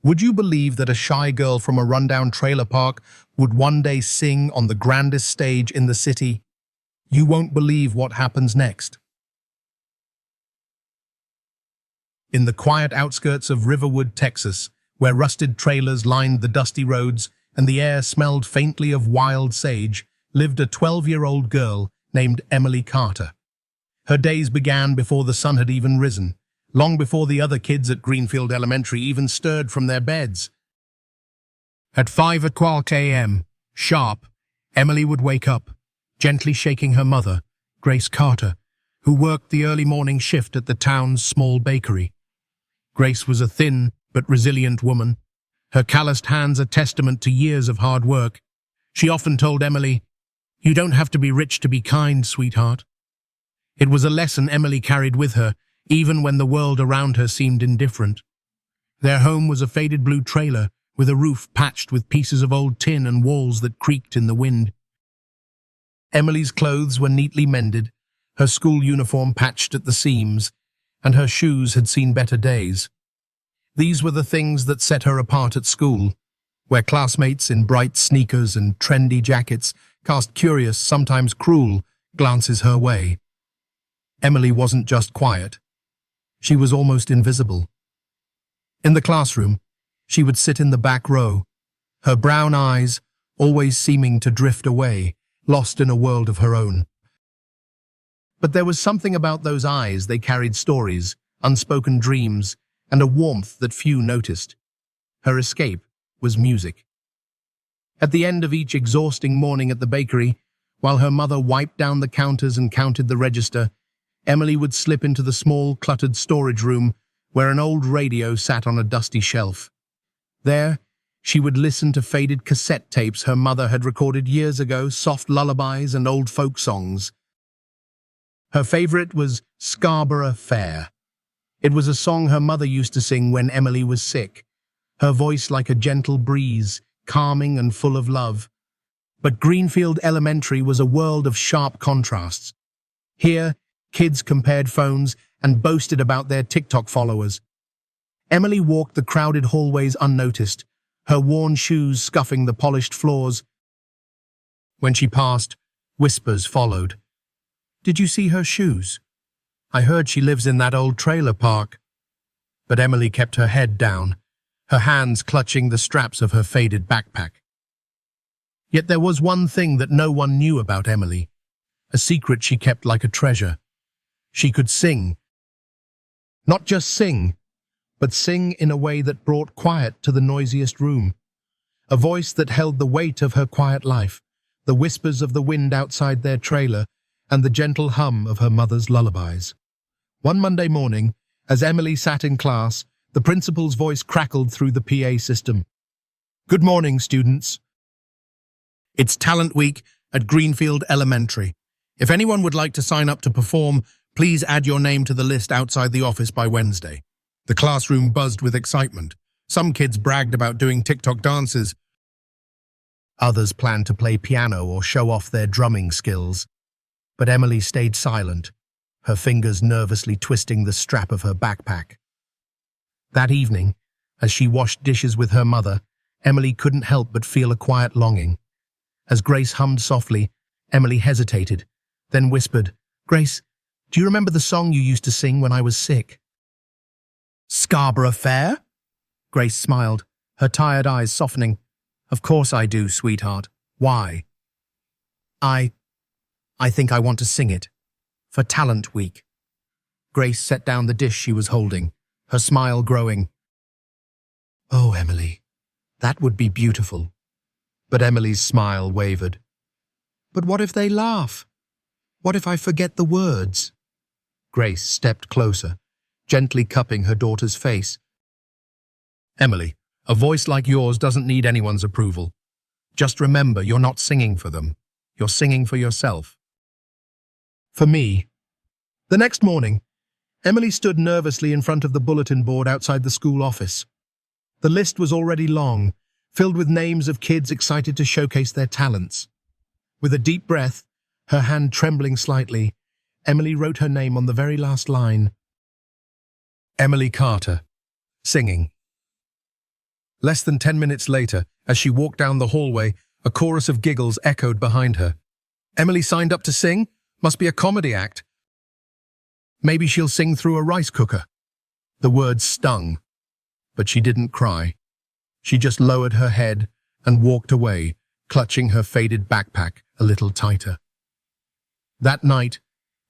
Would you believe that a shy girl from a rundown trailer park would one day sing on the grandest stage in the city? You won't believe what happens next. In the quiet outskirts of Riverwood, Texas, where rusted trailers lined the dusty roads and the air smelled faintly of wild sage, lived a 12-year-old girl named Emily Carter. Her days began before the sun had even risen, long before the other kids at Greenfield Elementary even stirred from their beds. At 5:00 a.m., sharp, Emily would wake up, gently shaking her mother, Grace Carter, who worked the early morning shift at the town's small bakery. Grace was a thin but resilient woman, her calloused hands a testament to years of hard work. She often told Emily, "You don't have to be rich to be kind, sweetheart." It was a lesson Emily carried with her, even when the world around her seemed indifferent. Their home was a faded blue trailer, with a roof patched with pieces of old tin and walls that creaked in the wind. Emily's clothes were neatly mended, her school uniform patched at the seams, and her shoes had seen better days. These were the things that set her apart at school, where classmates in bright sneakers and trendy jackets cast curious, sometimes cruel, glances her way. Emily wasn't just quiet. She was almost invisible. In the classroom, she would sit in the back row, her brown eyes always seeming to drift away, lost in a world of her own. But there was something about those eyes. They carried stories, unspoken dreams, and a warmth that few noticed. Her escape was music. At the end of each exhausting morning at the bakery, while her mother wiped down the counters and counted the register, Emily would slip into the small, cluttered storage room where an old radio sat on a dusty shelf. There, she would listen to faded cassette tapes her mother had recorded years ago, soft lullabies and old folk songs. Her favorite was Scarborough Fair. It was a song her mother used to sing when Emily was sick, her voice like a gentle breeze, calming and full of love. But Greenfield Elementary was a world of sharp contrasts. Here, kids compared phones and boasted about their TikTok followers. Emily walked the crowded hallways unnoticed, her worn shoes scuffing the polished floors. When she passed, whispers followed. "Did you see her shoes? I heard she lives in that old trailer park." But Emily kept her head down, her hands clutching the straps of her faded backpack. Yet there was one thing that no one knew about Emily, a secret she kept like a treasure. She could sing. Not just sing, but sing in a way that brought quiet to the noisiest room. A voice that held the weight of her quiet life, the whispers of the wind outside their trailer, and the gentle hum of her mother's lullabies. One Monday morning, as Emily sat in class, the principal's voice crackled through the PA system. "Good morning, students. It's Talent Week at Greenfield Elementary. If anyone would like to sign up to perform, please add your name to the list outside the office by Wednesday." The classroom buzzed with excitement. Some kids bragged about doing TikTok dances. Others planned to play piano or show off their drumming skills. But Emily stayed silent, her fingers nervously twisting the strap of her backpack. That evening, as she washed dishes with her mother, Emily couldn't help but feel a quiet longing. As Grace hummed softly, Emily hesitated, then whispered, "Grace, do you remember the song you used to sing when I was sick?" "Scarborough Fair?" Grace smiled, her tired eyes softening. "Of course I do, sweetheart. Why?" I think I want to sing it. For Talent Week." Grace set down the dish she was holding, her smile growing. "Oh, Emily, that would be beautiful." But Emily's smile wavered. "But what if they laugh? What if I forget the words?" Grace stepped closer, gently cupping her daughter's face. "Emily, a voice like yours doesn't need anyone's approval. Just remember, you're not singing for them. You're singing for yourself." "For me." The next morning, Emily stood nervously in front of the bulletin board outside the school office. The list was already long, filled with names of kids excited to showcase their talents. With a deep breath, her hand trembling slightly, Emily wrote her name on the very last line. Emily Carter, singing. Less than 10 minutes later, as she walked down the hallway, a chorus of giggles echoed behind her. Emily signed up to sing? Must be a comedy act. Maybe she'll sing through a rice cooker. The words stung, but she didn't cry. She just lowered her head and walked away, clutching her faded backpack a little tighter. That night,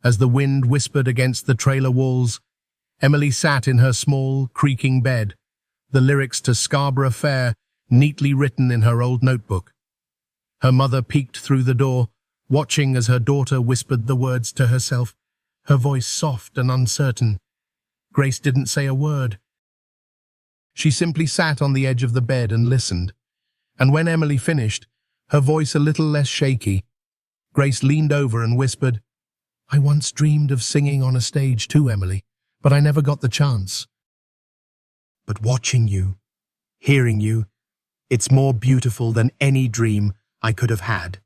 as the wind whispered against the trailer walls, Emily sat in her small, creaking bed, the lyrics to Scarborough Fair neatly written in her old notebook. Her mother peeked through the door, watching as her daughter whispered the words to herself, her voice soft and uncertain. Grace didn't say a word. She simply sat on the edge of the bed and listened. And when Emily finished, her voice a little less shaky, Grace leaned over and whispered, "I once dreamed of singing on a stage too, Emily, but I never got the chance. But watching you, hearing you, it's more beautiful than any dream I could have had."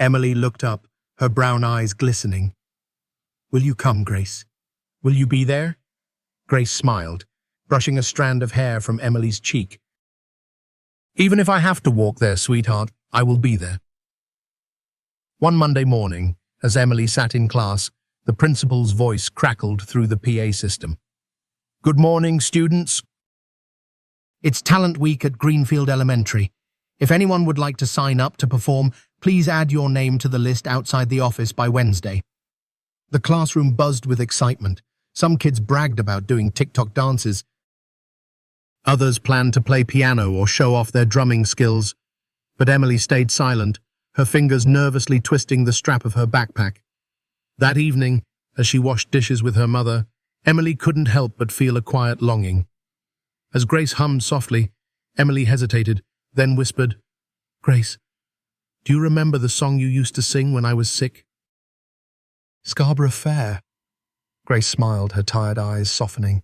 Emily looked up, her brown eyes glistening. "Will you come, Grace? Will you be there?" Grace smiled, brushing a strand of hair from Emily's cheek. "Even if I have to walk there, sweetheart, I will be there." One Monday morning, as Emily sat in class, the principal's voice crackled through the PA system. "Good morning, students. It's Talent Week at Greenfield Elementary. If anyone would like to sign up to perform, please add your name to the list outside the office by Wednesday." The classroom buzzed with excitement. Some kids bragged about doing TikTok dances. Others planned to play piano or show off their drumming skills. But Emily stayed silent, her fingers nervously twisting the strap of her backpack. That evening, as she washed dishes with her mother, Emily couldn't help but feel a quiet longing. As Grace hummed softly, Emily hesitated, then whispered, "Grace, do you remember the song you used to sing when I was sick?" "Scarborough Fair." Grace smiled, her tired eyes softening.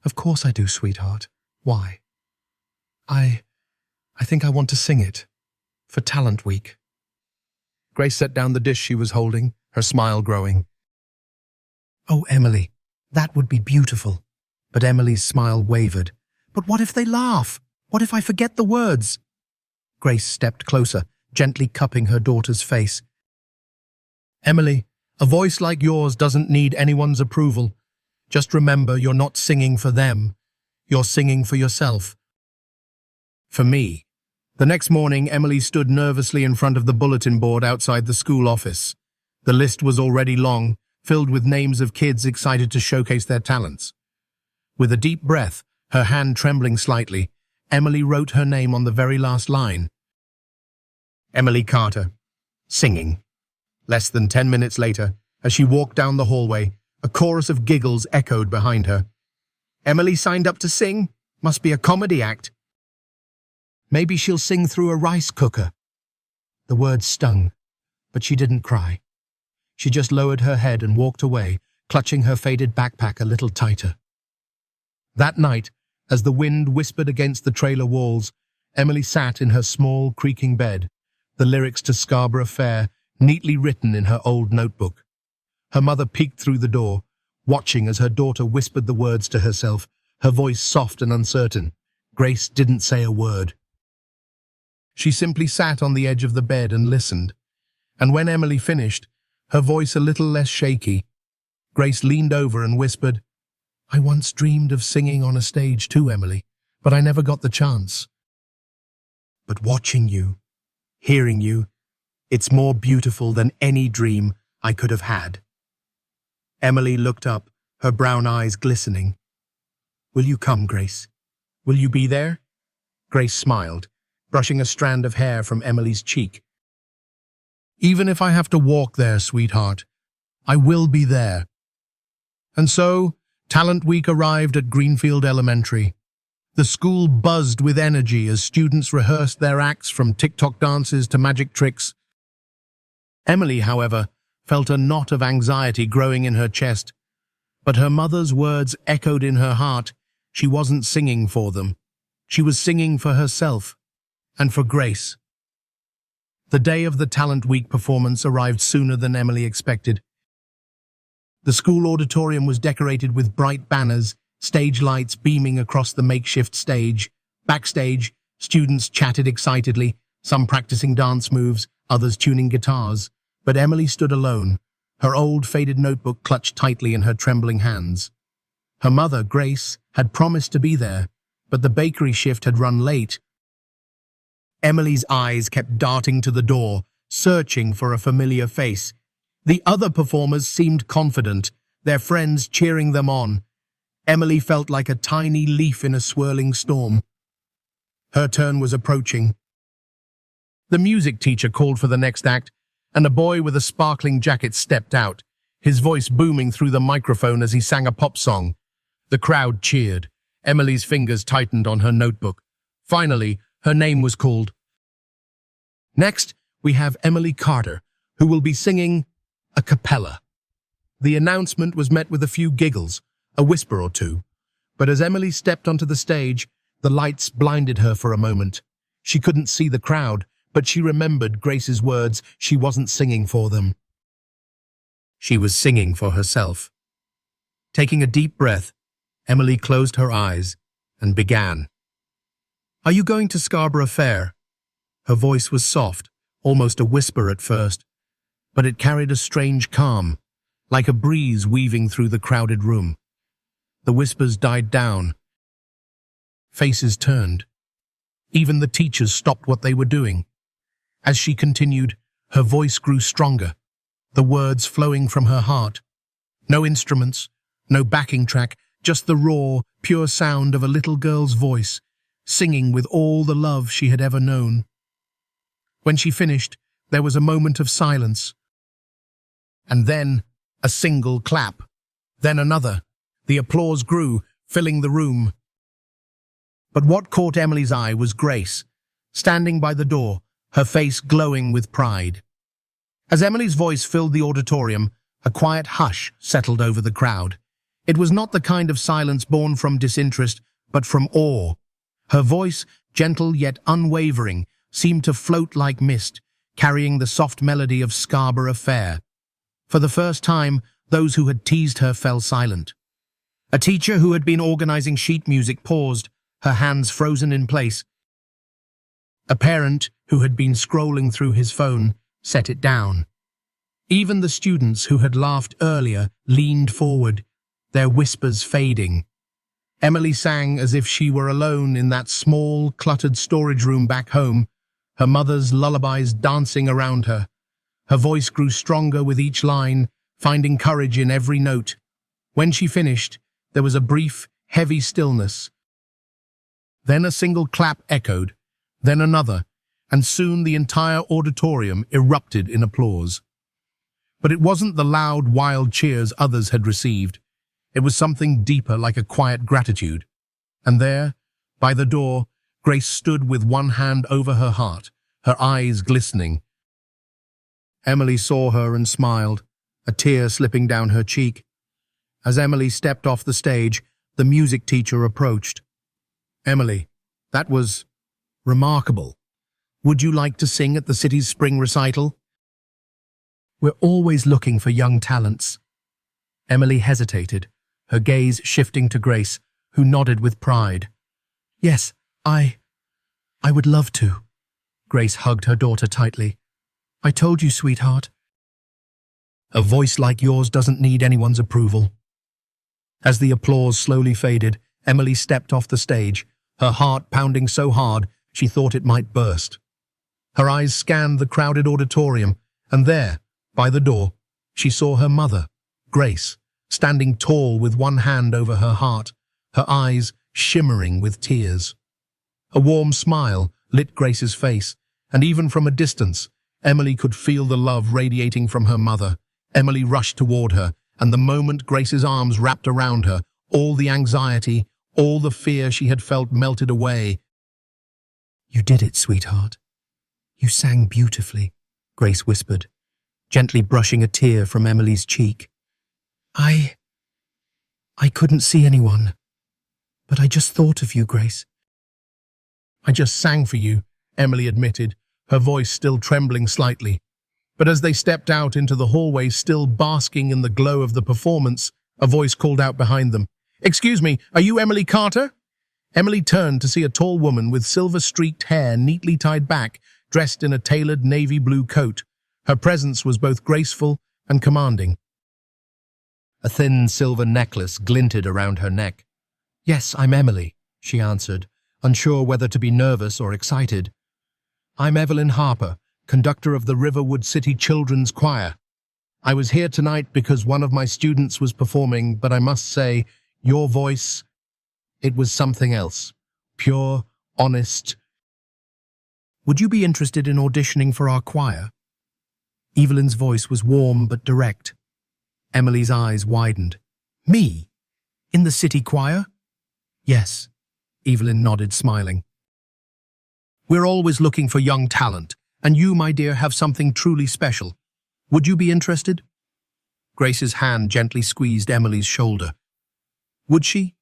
"Of course I do, sweetheart. Why?" I think I want to sing it. For Talent Week." Grace set down the dish she was holding, her smile growing. "Oh, Emily, that would be beautiful." But Emily's smile wavered. "But what if they laugh? What if I forget the words?" Grace stepped closer, gently cupping her daughter's face. "Emily, a voice like yours doesn't need anyone's approval. Just remember, you're not singing for them. You're singing for yourself." For me. The next morning, Emily stood nervously in front of the bulletin board outside the school office. The list was already long, filled with names of kids excited to showcase their talents. With a deep breath, her hand trembling slightly, Emily wrote her name on the very last line. Emily Carter, singing. Less than 10 minutes later, as she walked down the hallway, a chorus of giggles echoed behind her. "Emily signed up to sing? Must be a comedy act. Maybe she'll sing through a rice cooker." The words stung, but she didn't cry. She just lowered her head and walked away, clutching her faded backpack a little tighter. That night, as the wind whispered against the trailer walls, Emily sat in her small, creaking bed, the lyrics to Scarborough Fair neatly written in her old notebook. Her mother peeked through the door, watching as her daughter whispered the words to herself, her voice soft and uncertain. Grace didn't say a word. She simply sat on the edge of the bed and listened. And when Emily finished, her voice a little less shaky, Grace leaned over and whispered, "I once dreamed of singing on a stage too, Emily, but I never got the chance. But watching you, hearing you, it's more beautiful than any dream I could have had." Emily looked up, her brown eyes glistening. "Will you come, Grace? Will you be there?" Grace smiled, brushing a strand of hair from Emily's cheek. "Even if I have to walk there, sweetheart, I will be there." And so, Talent Week arrived at Greenfield Elementary. The school buzzed with energy as students rehearsed their acts from TikTok dances to magic tricks. Emily, however, felt a knot of anxiety growing in her chest, but her mother's words echoed in her heart. She wasn't singing for them. She was singing for herself and for Grace. The day of the Talent Week performance arrived sooner than Emily expected. The school auditorium was decorated with bright banners, stage lights beaming across the makeshift stage, Backstage, students chatted excitedly, some practicing dance moves, others tuning guitars. But Emily stood alone, her old faded notebook clutched tightly in her trembling hands. Her mother, Grace, had promised to be there, but the bakery shift had run late. Emily's eyes kept darting to the door, searching for a familiar face. The other performers seemed confident, their friends cheering them on. Emily felt like a tiny leaf in a swirling storm. Her turn was approaching. The music teacher called for the next act, and a boy with a sparkling jacket stepped out, his voice booming through the microphone as he sang a pop song. The crowd cheered. Emily's fingers tightened on her notebook. Finally, her name was called. Next, we have Emily Carter, who will be singing a cappella. The announcement was met with a few giggles, a whisper or two. But as Emily stepped onto the stage, the lights blinded her for a moment. She couldn't see the crowd, but she remembered Grace's words. She wasn't singing for them. She was singing for herself. Taking a deep breath, Emily closed her eyes and began. "Are you going to Scarborough Fair?" Her voice was soft, almost a whisper at first, but it carried a strange calm, like a breeze weaving through the crowded room. The whispers died down. Faces turned. Even the teachers stopped what they were doing. As she continued, her voice grew stronger, the words flowing from her heart. No instruments, no backing track, just the raw, pure sound of a little girl's voice, singing with all the love she had ever known. When she finished, there was a moment of silence. And then a single clap. Then another. The applause grew, filling the room. But what caught Emily's eye was Grace, standing by the door, her face glowing with pride. As Emily's voice filled the auditorium, a quiet hush settled over the crowd. It was not the kind of silence born from disinterest, but from awe. Her voice, gentle yet unwavering, seemed to float like mist, carrying the soft melody of Scarborough Fair. For the first time, those who had teased her fell silent. A teacher who had been organizing sheet music paused, her hands frozen in place. A parent who had been scrolling through his phone set it down. Even the students who had laughed earlier leaned forward, their whispers fading. Emily sang as if she were alone in that small, cluttered storage room back home, her mother's lullabies dancing around her. Her voice grew stronger with each line, finding courage in every note. When she finished, there was a brief, heavy stillness. Then a single clap echoed, then another, and soon the entire auditorium erupted in applause. But it wasn't the loud, wild cheers others had received. It was something deeper, like a quiet gratitude. And there, by the door, Grace stood with one hand over her heart, her eyes glistening. Emily saw her and smiled, a tear slipping down her cheek. As Emily stepped off the stage, the music teacher approached. "Emily, that was remarkable. Would you like to sing at the city's spring recital?" "We're always looking for young talents." Emily hesitated, her gaze shifting to Grace, who nodded with pride. "Yes, I would love to." Grace hugged her daughter tightly. "I told you, sweetheart." "A voice like yours doesn't need anyone's approval." As the applause slowly faded, Emily stepped off the stage, her heart pounding so hard she thought it might burst. Her eyes scanned the crowded auditorium, and there, by the door, she saw her mother, Grace, standing tall with one hand over her heart, her eyes shimmering with tears. A warm smile lit Grace's face, and even from a distance, Emily could feel the love radiating from her mother. Emily rushed toward her, and the moment Grace's arms wrapped around her, all the anxiety, all the fear she had felt melted away. "You did it, sweetheart. You sang beautifully," Grace whispered, gently brushing a tear from Emily's cheek. I couldn't see anyone, but I just thought of you, Grace." "I just sang for you," Emily admitted, her voice still trembling slightly. But as they stepped out into the hallway, still basking in the glow of the performance, a voice called out behind them. "Excuse me, are you Emily Carter?" Emily turned to see a tall woman with silver-streaked hair neatly tied back, dressed in a tailored navy blue coat. Her presence was both graceful and commanding. A thin silver necklace glinted around her neck. "Yes, I'm Emily," she answered, unsure whether to be nervous or excited. "I'm Evelyn Harper, conductor of the Riverwood City Children's Choir. I was here tonight because one of my students was performing, but I must say, your voice, it was something else. Pure, honest. Would you be interested in auditioning for our choir?" Evelyn's voice was warm but direct. Emily's eyes widened. "Me? In the city choir?" "Yes," Evelyn nodded, smiling. "We're always looking for young talent, and you, my dear, have something truly special. Would you be interested?" Grace's hand gently squeezed Emily's shoulder. "Would she?"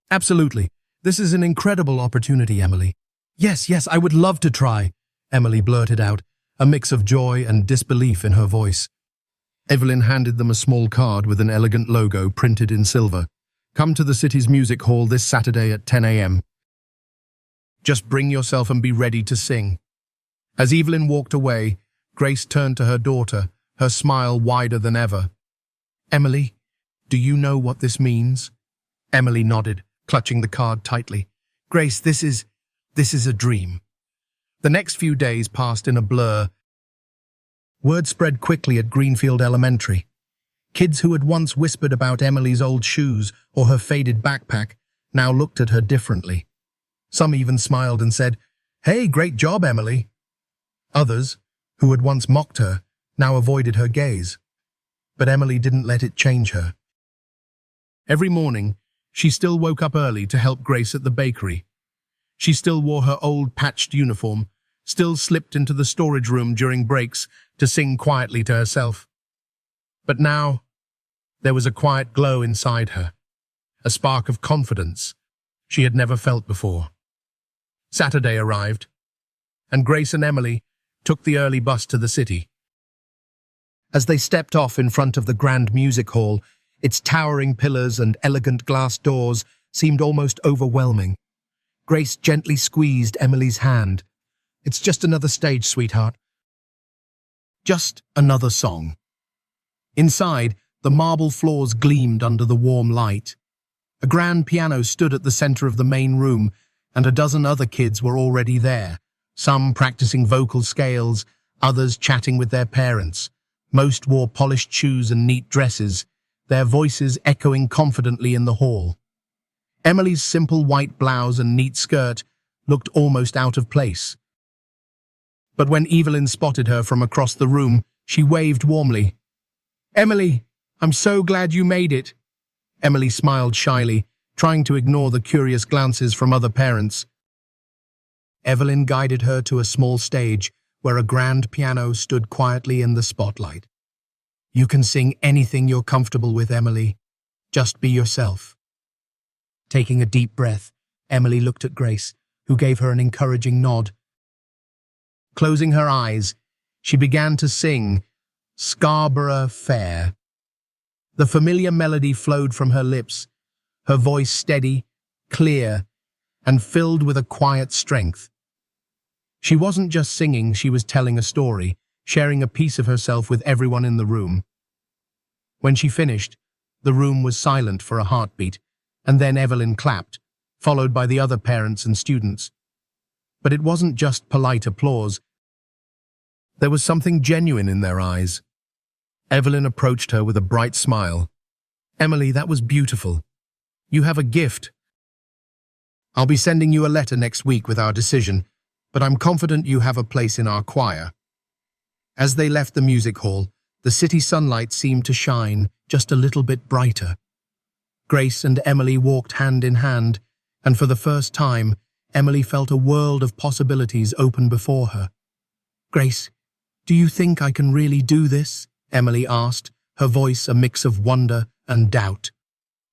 "Absolutely. This is an incredible opportunity, Emily." Yes, I would love to try," Emily blurted out, a mix of joy and disbelief in her voice. Evelyn handed them a small card with an elegant logo printed in silver. "Come to the city's music hall this Saturday at 10 a.m. Just bring yourself and be ready to sing." As Evelyn walked away, Grace turned to her daughter, her smile wider than ever. "Emily, do you know what this means?" Emily nodded, clutching the card tightly. "Grace, this is a dream." The next few days passed in a blur. Word spread quickly at Greenfield Elementary. Kids who had once whispered about Emily's old shoes or her faded backpack now looked at her differently. Some even smiled and said, "Hey, great job, Emily." Others, who had once mocked her, now avoided her gaze. But Emily didn't let it change her. Every morning, she still woke up early to help Grace at the bakery. She still wore her old patched uniform, still slipped into the storage room during breaks to sing quietly to herself. But now, there was a quiet glow inside her, a spark of confidence she had never felt before. Saturday arrived, and Grace and Emily took the early bus to the city. As they stepped off in front of the grand music hall, its towering pillars and elegant glass doors seemed almost overwhelming. Grace gently squeezed Emily's hand. "It's just another stage, sweetheart. Just another song." Inside, the marble floors gleamed under the warm light. A grand piano stood at the center of the main room, and a dozen other kids were already there, some practicing vocal scales, others chatting with their parents. Most wore polished shoes and neat dresses, their voices echoing confidently in the hall. Emily's simple white blouse and neat skirt looked almost out of place. But when Evelyn spotted her from across the room, she waved warmly. "Emily, I'm so glad you made it." Emily smiled shyly, trying to ignore the curious glances from other parents. Evelyn guided her to a small stage where a grand piano stood quietly in the spotlight. "You can sing anything you're comfortable with, Emily. Just be yourself." Taking a deep breath, Emily looked at Grace, who gave her an encouraging nod. Closing her eyes, she began to sing Scarborough Fair. The familiar melody flowed from her lips, her voice steady, clear, and filled with a quiet strength. She wasn't just singing, she was telling a story, sharing a piece of herself with everyone in the room. When she finished, the room was silent for a heartbeat, and then Evelyn clapped, followed by the other parents and students. But it wasn't just polite applause. There was something genuine in their eyes. Evelyn approached her with a bright smile. "Emily, that was beautiful. You have a gift. I'll be sending you a letter next week with our decision, but I'm confident you have a place in our choir." As they left the music hall, the city sunlight seemed to shine just a little bit brighter. Grace and Emily walked hand in hand, and for the first time, Emily felt a world of possibilities open before her. "Grace, do you think I can really do this?" Emily asked, her voice a mix of wonder and doubt.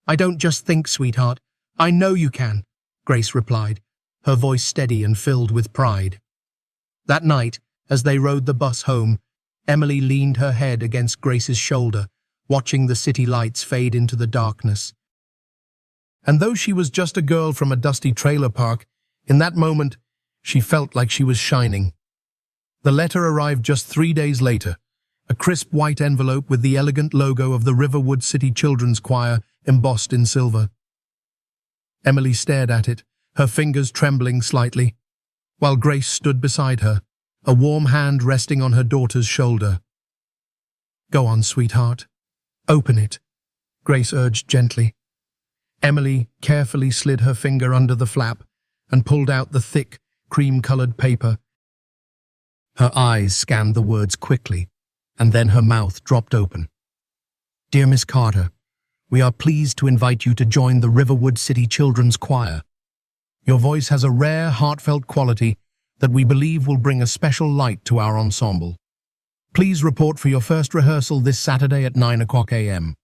"I don't just think, sweetheart. I know you can," Grace replied, her voice steady and filled with pride. That night, as they rode the bus home, Emily leaned her head against Grace's shoulder, watching the city lights fade into the darkness. And though she was just a girl from a dusty trailer park, in that moment, she felt like she was shining. The letter arrived just 3 days later, a crisp white envelope with the elegant logo of the Riverwood City Children's Choir embossed in silver. Emily stared at it, her fingers trembling slightly, while Grace stood beside her, a warm hand resting on her daughter's shoulder. "Go on, sweetheart. Open it," Grace urged gently. Emily carefully slid her finger under the flap and pulled out the thick, cream-colored paper. Her eyes scanned the words quickly, and then her mouth dropped open. "Dear Miss Carter, we are pleased to invite you to join the Riverwood City Children's Choir. Your voice has a rare, heartfelt quality that we believe will bring a special light to our ensemble. Please report for your first rehearsal this Saturday at 9 a.m.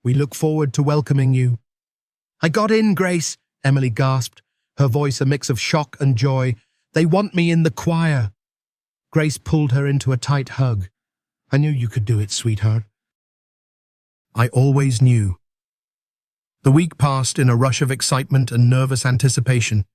We look forward to welcoming you." "I got in, Grace," Emily gasped, her voice a mix of shock and joy. "They want me in the choir." Grace pulled her into a tight hug. "I knew you could do it, sweetheart." "I always knew." The week passed in a rush of excitement and nervous anticipation.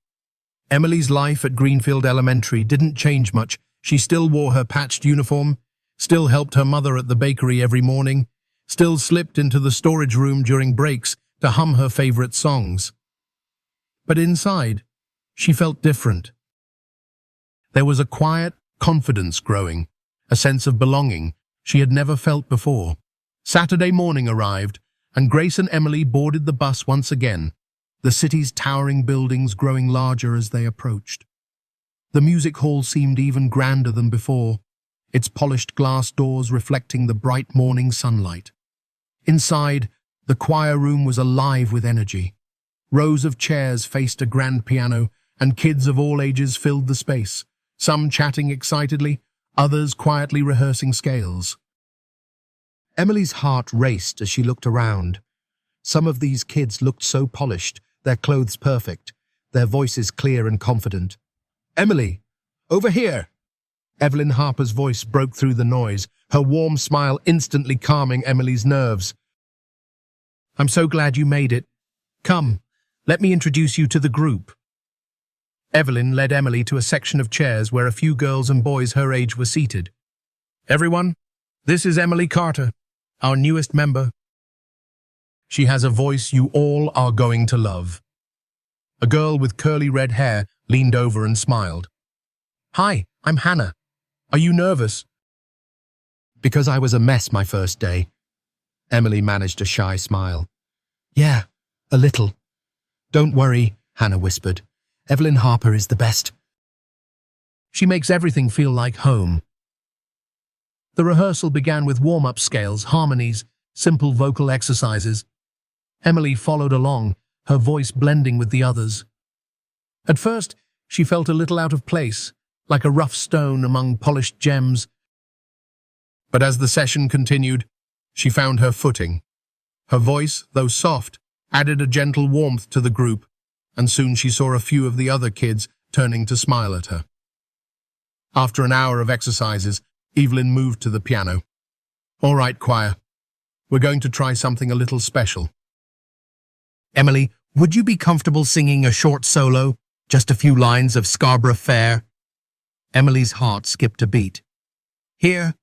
Emily's life at Greenfield Elementary didn't change much. She still wore her patched uniform, still helped her mother at the bakery every morning, still slipped into the storage room during breaks to hum her favorite songs. But inside, she felt different. There was a quiet confidence growing, a sense of belonging she had never felt before. Saturday morning arrived, and Grace and Emily boarded the bus once again, the city's towering buildings growing larger as they approached. The music hall seemed even grander than before, its polished glass doors reflecting the bright morning sunlight. Inside, the choir room was alive with energy. Rows of chairs faced a grand piano, and kids of all ages filled the space, some chatting excitedly, others quietly rehearsing scales. Emily's heart raced as she looked around. Some of these kids looked so polished, their clothes perfect, their voices clear and confident. "Emily, over here!" Evelyn Harper's voice broke through the noise, her warm smile instantly calming Emily's nerves. "I'm so glad you made it. Come, let me introduce you to the group." Evelyn led Emily to a section of chairs where a few girls and boys her age were seated. "Everyone, this is Emily Carter, our newest member. She has a voice you all are going to love." A girl with curly red hair leaned over and smiled. "Hi, I'm Hannah. Are you nervous?" "Because I was a mess my first day." Emily managed a shy smile. "Yeah, a little." "Don't worry," Hannah whispered. "Evelyn Harper is the best. She makes everything feel like home." The rehearsal began with warm-up scales, harmonies, simple vocal exercises. Emily followed along, her voice blending with the others. At first, she felt a little out of place, like a rough stone among polished gems. But as the session continued, she found her footing. Her voice, though soft, added a gentle warmth to the group, and soon she saw a few of the other kids turning to smile at her. After an hour of exercises, Evelyn moved to the piano. "All right, choir. We're going to try something a little special. Emily, would you be comfortable singing a short solo, just a few lines of Scarborough Fair?" Emily's heart skipped a beat. "Here?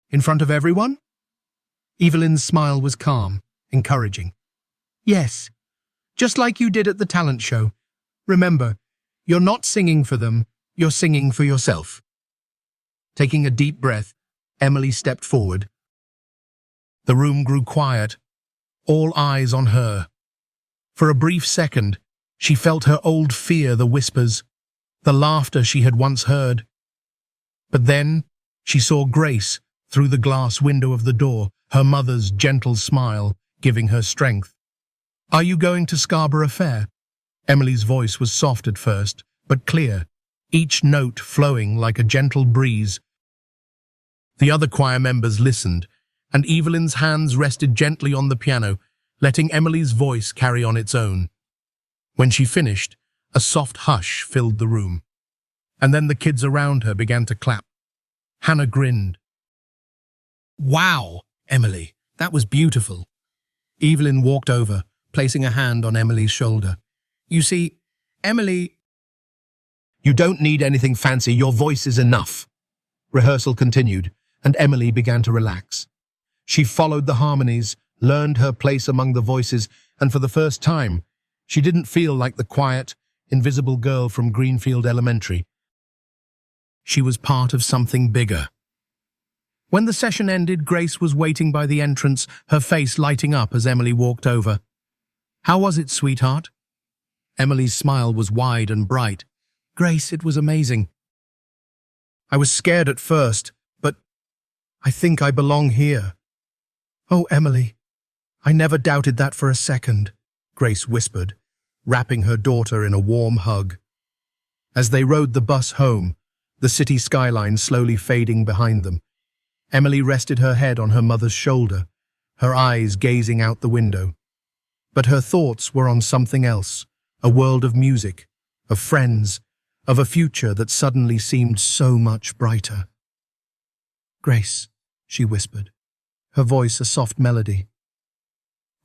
In front of everyone?" Evelyn's smile was calm, encouraging. "Yes, just like you did at the talent show. Remember, you're not singing for them, you're singing for yourself." Taking a deep breath, Emily stepped forward. The room grew quiet, all eyes on her. For a brief second, she felt her old fear, the whispers, the laughter she had once heard. But then she saw Grace through the glass window of the door, her mother's gentle smile giving her strength. "Are you going to Scarborough Fair?" Emily's voice was soft at first, but clear, each note flowing like a gentle breeze. The other choir members listened, and Evelyn's hands rested gently on the piano, letting Emily's voice carry on its own. When she finished, a soft hush filled the room, and then the kids around her began to clap. Hannah grinned. "Wow, Emily, that was beautiful." Evelyn walked over, placing a hand on Emily's shoulder. You see, Emily... You don't need anything fancy, your voice is enough. Rehearsal continued, and Emily began to relax. She followed the harmonies, learned her place among the voices, and for the first time, she didn't feel like the quiet, invisible girl from Greenfield Elementary. She was part of something bigger. When the session ended, Grace was waiting by the entrance, her face lighting up as Emily walked over. "How was it, sweetheart?" Emily's smile was wide and bright. "Grace, it was amazing. I was scared at first, but I think I belong here." "Oh, Emily, I never doubted that for a second," Grace whispered, wrapping her daughter in a warm hug. As they rode the bus home, the city skyline slowly fading behind them, Emily rested her head on her mother's shoulder, her eyes gazing out the window. But her thoughts were on something else, a world of music, of friends, of a future that suddenly seemed so much brighter. "Grace," she whispered, her voice a soft melody.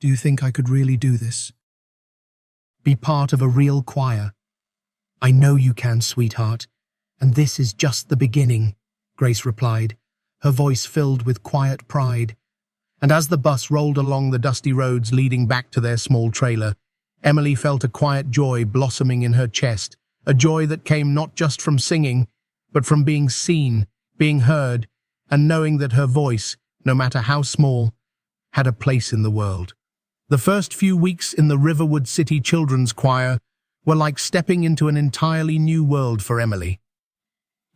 "Do you think I could really do this? Be part of a real choir?" "I know you can, sweetheart, and this is just the beginning," Grace replied, her voice filled with quiet pride. And as the bus rolled along the dusty roads leading back to their small trailer, Emily felt a quiet joy blossoming in her chest, a joy that came not just from singing, but from being seen, being heard, and knowing that her voice, no matter how small, had a place in the world. The first few weeks in the Riverwood City Children's Choir were like stepping into an entirely new world for Emily.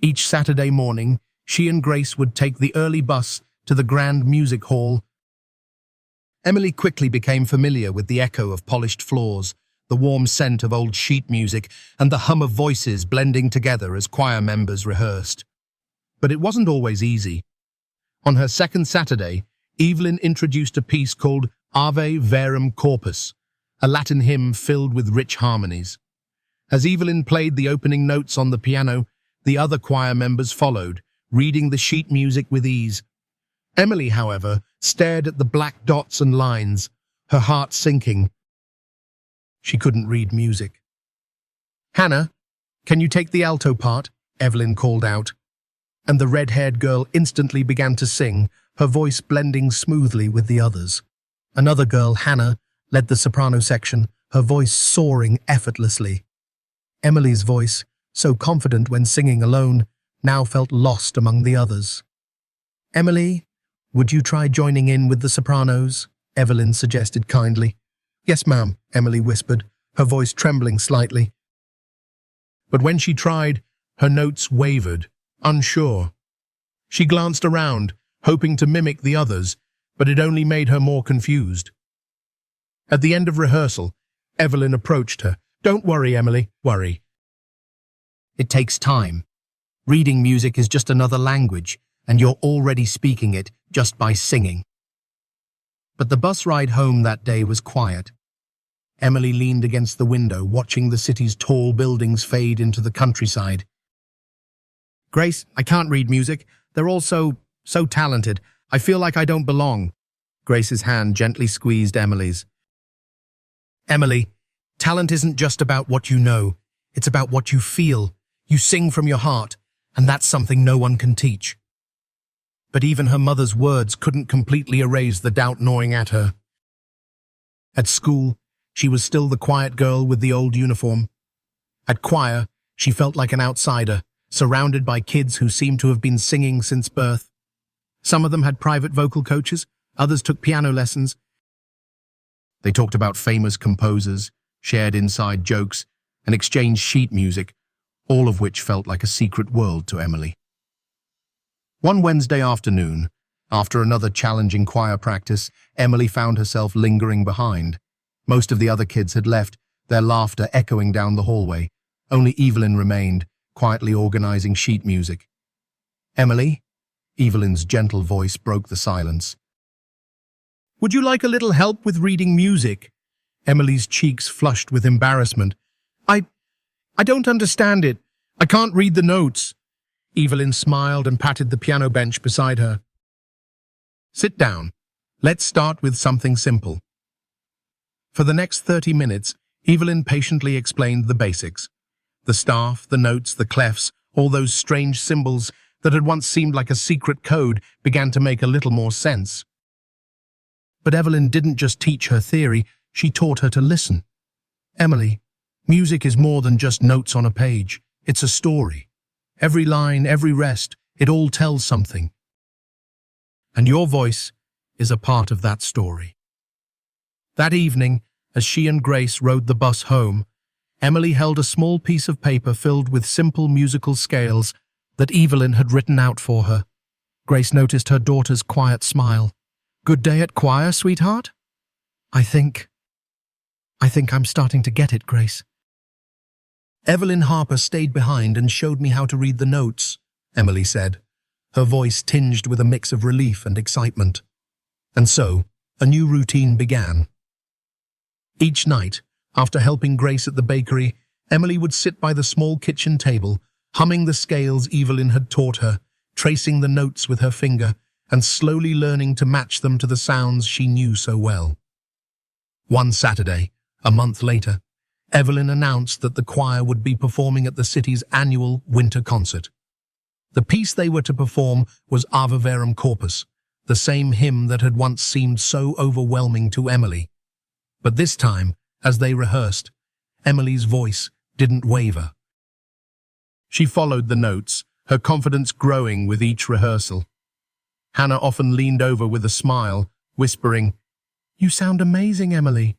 Each Saturday morning, she and Grace would take the early bus to the Grand Music Hall. Emily quickly became familiar with the echo of polished floors, the warm scent of old sheet music, and the hum of voices blending together as choir members rehearsed. But it wasn't always easy. On her second Saturday, Evelyn introduced a piece called Ave Verum Corpus, a Latin hymn filled with rich harmonies. As Evelyn played the opening notes on the piano, the other choir members followed, reading the sheet music with ease. Emily, however, stared at the black dots and lines, her heart sinking. She couldn't read music. "Hannah, can you take the alto part?" Evelyn called out. And the red-haired girl instantly began to sing, her voice blending smoothly with the others. Another girl, Hannah, led the soprano section, her voice soaring effortlessly. Emily's voice, so confident when singing alone, now felt lost among the others. "Emily, would you try joining in with the sopranos?" Evelyn suggested kindly. "Yes, ma'am," Emily whispered, her voice trembling slightly. But when she tried, her notes wavered, unsure. She glanced around, hoping to mimic the others, but it only made her more confused. At the end of rehearsal, Evelyn approached her. "Don't worry, Emily, worry. It takes time. Reading music is just another language, and you're already speaking it just by singing." But the bus ride home that day was quiet. Emily leaned against the window, watching the city's tall buildings fade into the countryside. "Grace, I can't read music. They're all so talented. I feel like I don't belong." Grace's hand gently squeezed Emily's. "Emily, talent isn't just about what you know. It's about what you feel. You sing from your heart, and that's something no one can teach." But even her mother's words couldn't completely erase the doubt gnawing at her. At school, she was still the quiet girl with the old uniform. At choir, she felt like an outsider, surrounded by kids who seemed to have been singing since birth. Some of them had private vocal coaches, others took piano lessons. They talked about famous composers, shared inside jokes, and exchanged sheet music, all of which felt like a secret world to Emily. One Wednesday afternoon, after another challenging choir practice, Emily found herself lingering behind. Most of the other kids had left, their laughter echoing down the hallway. Only Evelyn remained, quietly organizing sheet music. "Emily?" Evelyn's gentle voice broke the silence. "Would you like a little help with reading music?" Emily's cheeks flushed with embarrassment. I don't understand it. I can't read the notes." Evelyn smiled and patted the piano bench beside her. "Sit down. Let's start with something simple. For the next 30 minutes, Evelyn patiently explained the basics. The staff, the notes, the clefs, all those strange symbols that had once seemed like a secret code began to make a little more sense. But Evelyn didn't just teach her theory, she taught her to listen. Emily, music is more than just notes on a page. It's a story. Every line, every rest, it all tells something. And your voice is a part of that story. That evening, as she and Grace rode the bus home, Emily held a small piece of paper filled with simple musical scales that Evelyn had written out for her. Grace noticed her daughter's quiet smile. "Good day at choir, sweetheart?" I think I'm starting to get it, Grace." "Evelyn Harper stayed behind and showed me how to read the notes," Emily said, her voice tinged with a mix of relief and excitement. And so, a new routine began. Each night, after helping Grace at the bakery, Emily would sit by the small kitchen table, humming the scales Evelyn had taught her, tracing the notes with her finger, and slowly learning to match them to the sounds she knew so well. One Saturday, a month later, Evelyn announced that the choir would be performing at the city's annual winter concert. The piece they were to perform was Ave Verum Corpus, the same hymn that had once seemed so overwhelming to Emily. But this time, as they rehearsed, Emily's voice didn't waver. She followed the notes, her confidence growing with each rehearsal. Hannah often leaned over with a smile, whispering, "You sound amazing, Emily."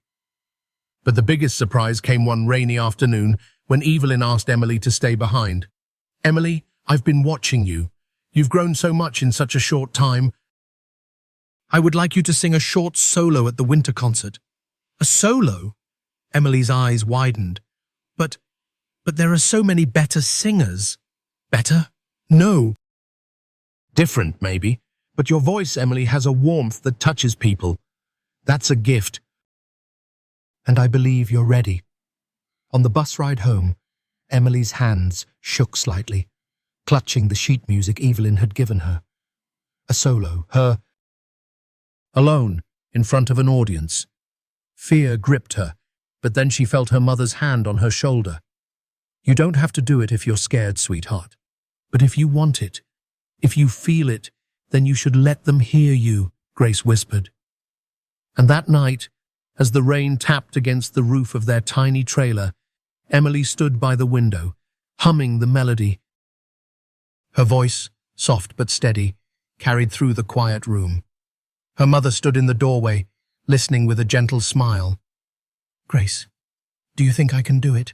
But the biggest surprise came one rainy afternoon when Evelyn asked Emily to stay behind. "Emily, I've been watching you. You've grown so much in such a short time. I would like you to sing a short solo at the winter concert." "A solo?" Emily's eyes widened. But there are so many better singers." "Better? No." "Different, maybe. But your voice, Emily, has a warmth that touches people. That's a gift. And I believe you're ready." On the bus ride home, Emily's hands shook slightly, clutching the sheet music Evelyn had given her. A solo, her alone, in front of an audience. Fear gripped her, but then she felt her mother's hand on her shoulder. "You don't have to do it if you're scared, sweetheart. But if you want it, if you feel it, then you should let them hear you," Grace whispered. And that night, as the rain tapped against the roof of their tiny trailer, Emily stood by the window, humming the melody. Her voice, soft but steady, carried through the quiet room. Her mother stood in the doorway, listening with a gentle smile. "Grace, do you think I can do it?"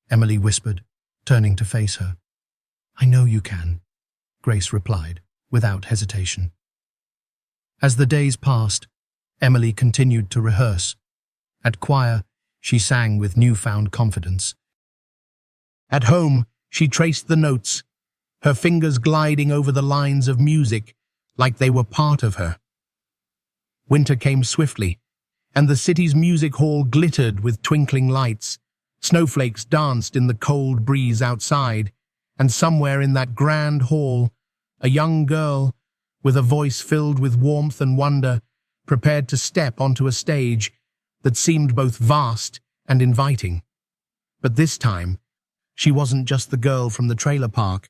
Emily whispered, turning to face her. "I know you can," Grace replied, without hesitation. As the days passed, Emily continued to rehearse. At choir, she sang with newfound confidence. At home, she traced the notes, her fingers gliding over the lines of music like they were part of her. Winter came swiftly, and the city's music hall glittered with twinkling lights. Snowflakes danced in the cold breeze outside, and somewhere in that grand hall, a young girl, with a voice filled with warmth and wonder, prepared to step onto a stage that seemed both vast and inviting. But this time, she wasn't just the girl from the trailer park.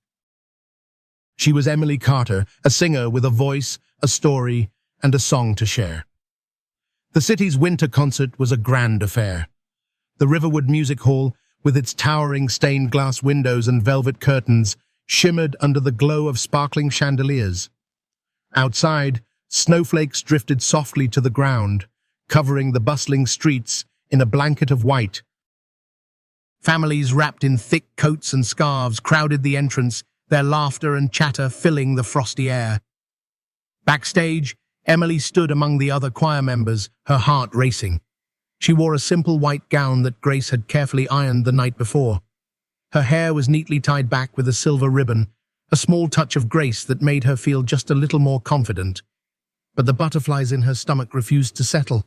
She was Emily Carter, a singer with a voice, a story, and a song to share. The city's winter concert was a grand affair. The Riverwood Music Hall, with its towering stained glass windows and velvet curtains, shimmered under the glow of sparkling chandeliers. Outside, snowflakes drifted softly to the ground, covering the bustling streets in a blanket of white. Families wrapped in thick coats and scarves crowded the entrance, their laughter and chatter filling the frosty air. Backstage, Emily stood among the other choir members, her heart racing. She wore a simple white gown that Grace had carefully ironed the night before. Her hair was neatly tied back with a silver ribbon, a small touch of grace that made her feel just a little more confident. But the butterflies in her stomach refused to settle.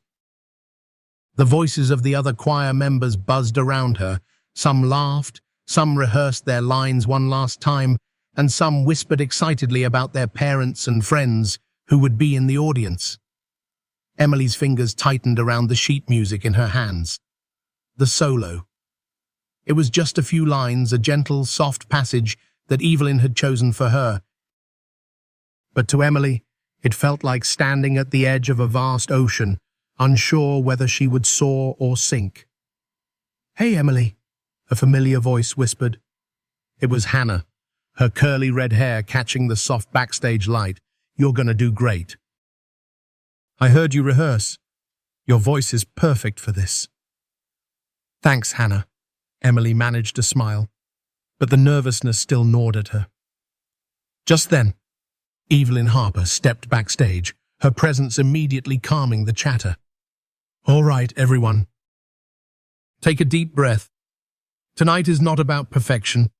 The voices of the other choir members buzzed around her. Some laughed, some rehearsed their lines one last time, and some whispered excitedly about their parents and friends who would be in the audience. Emily's fingers tightened around the sheet music in her hands. The solo. It was just a few lines, a gentle, soft passage that Evelyn had chosen for her. But to Emily, it felt like standing at the edge of a vast ocean, unsure whether she would soar or sink. "Hey, Emily," a familiar voice whispered. It was Hannah, her curly red hair catching the soft backstage light. "You're gonna do great. I heard you rehearse. Your voice is perfect for this." "Thanks, Hannah." Emily managed to smile, but the nervousness still gnawed at her. Just then, Evelyn Harper stepped backstage, her presence immediately calming the chatter. "All right, everyone. Take a deep breath. Tonight is not about perfection.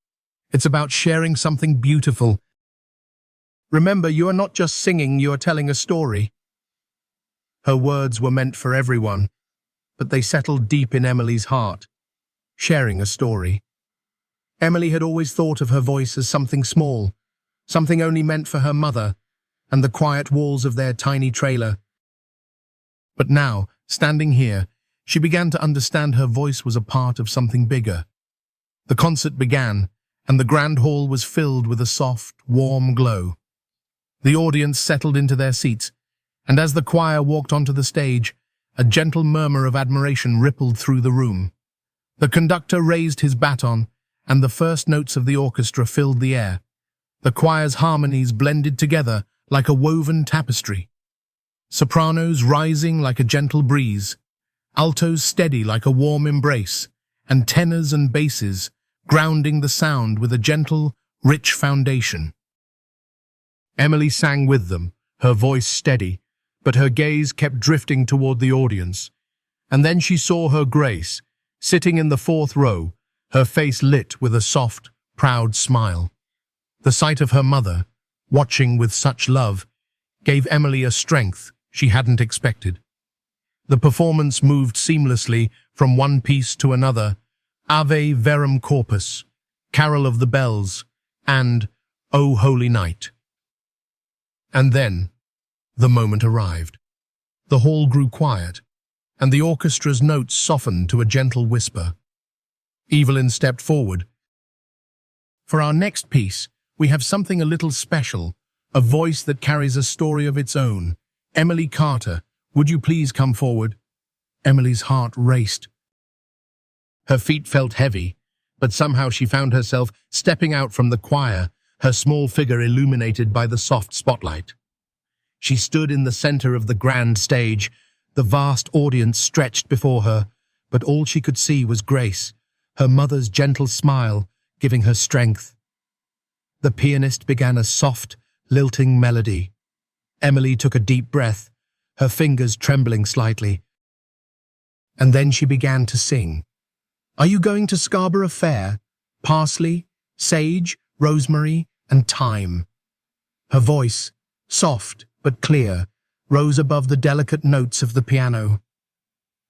It's about sharing something beautiful. Remember, you are not just singing, you are telling a story." Her words were meant for everyone, but they settled deep in Emily's heart. Sharing a story. Emily had always thought of her voice as something small, something only meant for her mother and the quiet walls of their tiny trailer. But now, standing here, she began to understand her voice was a part of something bigger. The concert began, and the grand hall was filled with a soft, warm glow. The audience settled into their seats, and as the choir walked onto the stage, a gentle murmur of admiration rippled through the room. The conductor raised his baton, and the first notes of the orchestra filled the air. The choir's harmonies blended together like a woven tapestry. Sopranos rising like a gentle breeze, altos steady like a warm embrace, and tenors and basses grounding the sound with a gentle, rich foundation. Emily sang with them, her voice steady, but her gaze kept drifting toward the audience. And then she saw her Grace, sitting in the fourth row, her face lit with a soft, proud smile. The sight of her mother, watching with such love, gave Emily a strength she hadn't expected. The performance moved seamlessly from one piece to another, Ave Verum Corpus, Carol of the Bells, and O Holy Night. And then, the moment arrived. The hall grew quiet, and the orchestra's notes softened to a gentle whisper. Evelyn stepped forward. "For our next piece, we have something a little special, a voice that carries a story of its own. Emily Carter, would you please come forward?" Emily's heart raced. Her feet felt heavy, but somehow she found herself stepping out from the choir, her small figure illuminated by the soft spotlight. She stood in the center of the grand stage, the vast audience stretched before her, but all she could see was Grace, her mother's gentle smile giving her strength. The pianist began a soft, lilting melody. Emily took a deep breath, her fingers trembling slightly. And then she began to sing. "Are you going to Scarborough Fair? Parsley, sage, rosemary, and thyme." Her voice, soft but clear, rose above the delicate notes of the piano.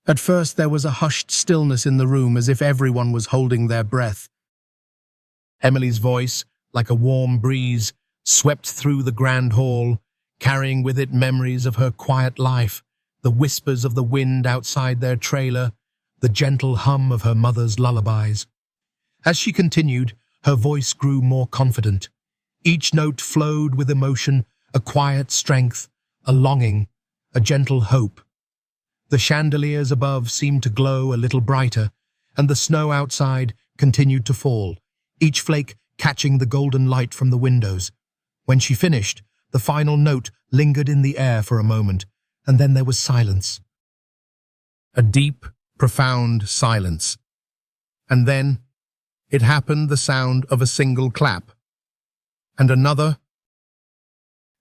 At first there was a hushed stillness in the room, as if everyone was holding their breath. Emily's voice, like a warm breeze, swept through the grand hall, carrying with it memories of her quiet life, the whispers of the wind outside their trailer, the gentle hum of her mother's lullabies. As she continued, her voice grew more confident. Each note flowed with emotion, a quiet strength, a longing, a gentle hope. The chandeliers above seemed to glow a little brighter, and the snow outside continued to fall, each flake catching the golden light from the windows. When she finished, the final note lingered in the air for a moment, and then there was silence. A deep, profound silence. And then, it happened, the sound of a single clap. And another.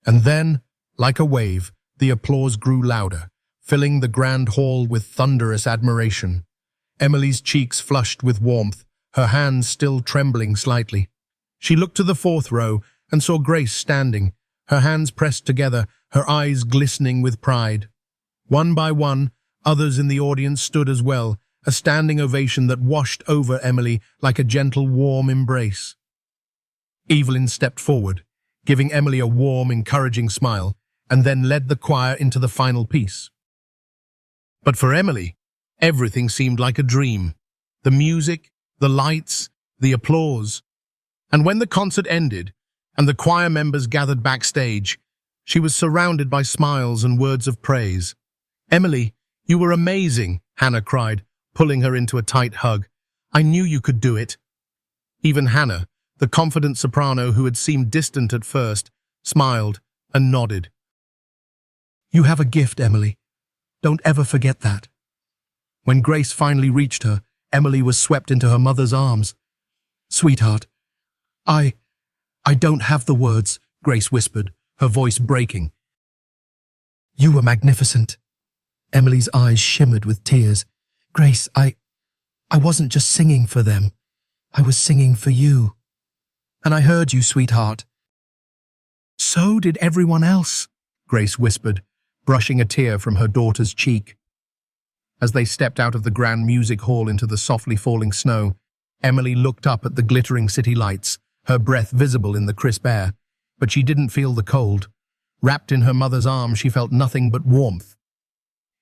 And then, like a wave, the applause grew louder, filling the grand hall with thunderous admiration. Emily's cheeks flushed with warmth, her hands still trembling slightly. She looked to the fourth row and saw Grace standing, her hands pressed together, her eyes glistening with pride. One by one, others in the audience stood as well, a standing ovation that washed over Emily like a gentle, warm embrace. Evelyn stepped forward, giving Emily a warm, encouraging smile, and then led the choir into the final piece. But for Emily, everything seemed like a dream. The music, the lights, the applause. And when the concert ended and the choir members gathered backstage, she was surrounded by smiles and words of praise. "Emily, you were amazing," Hannah cried, pulling her into a tight hug. "I knew you could do it." Even Hannah, the confident soprano who had seemed distant at first, smiled and nodded. "You have a gift, Emily. Don't ever forget that." When Grace finally reached her, Emily was swept into her mother's arms. "Sweetheart, I don't have the words," Grace whispered, her voice breaking. "You were magnificent." Emily's eyes shimmered with tears. "Grace, I wasn't just singing for them. I was singing for you. And I heard you, sweetheart." "So did everyone else," Grace whispered, brushing a tear from her daughter's cheek. As they stepped out of the grand music hall into the softly falling snow, Emily looked up at the glittering city lights, her breath visible in the crisp air. But she didn't feel the cold. Wrapped in her mother's arms, she felt nothing but warmth.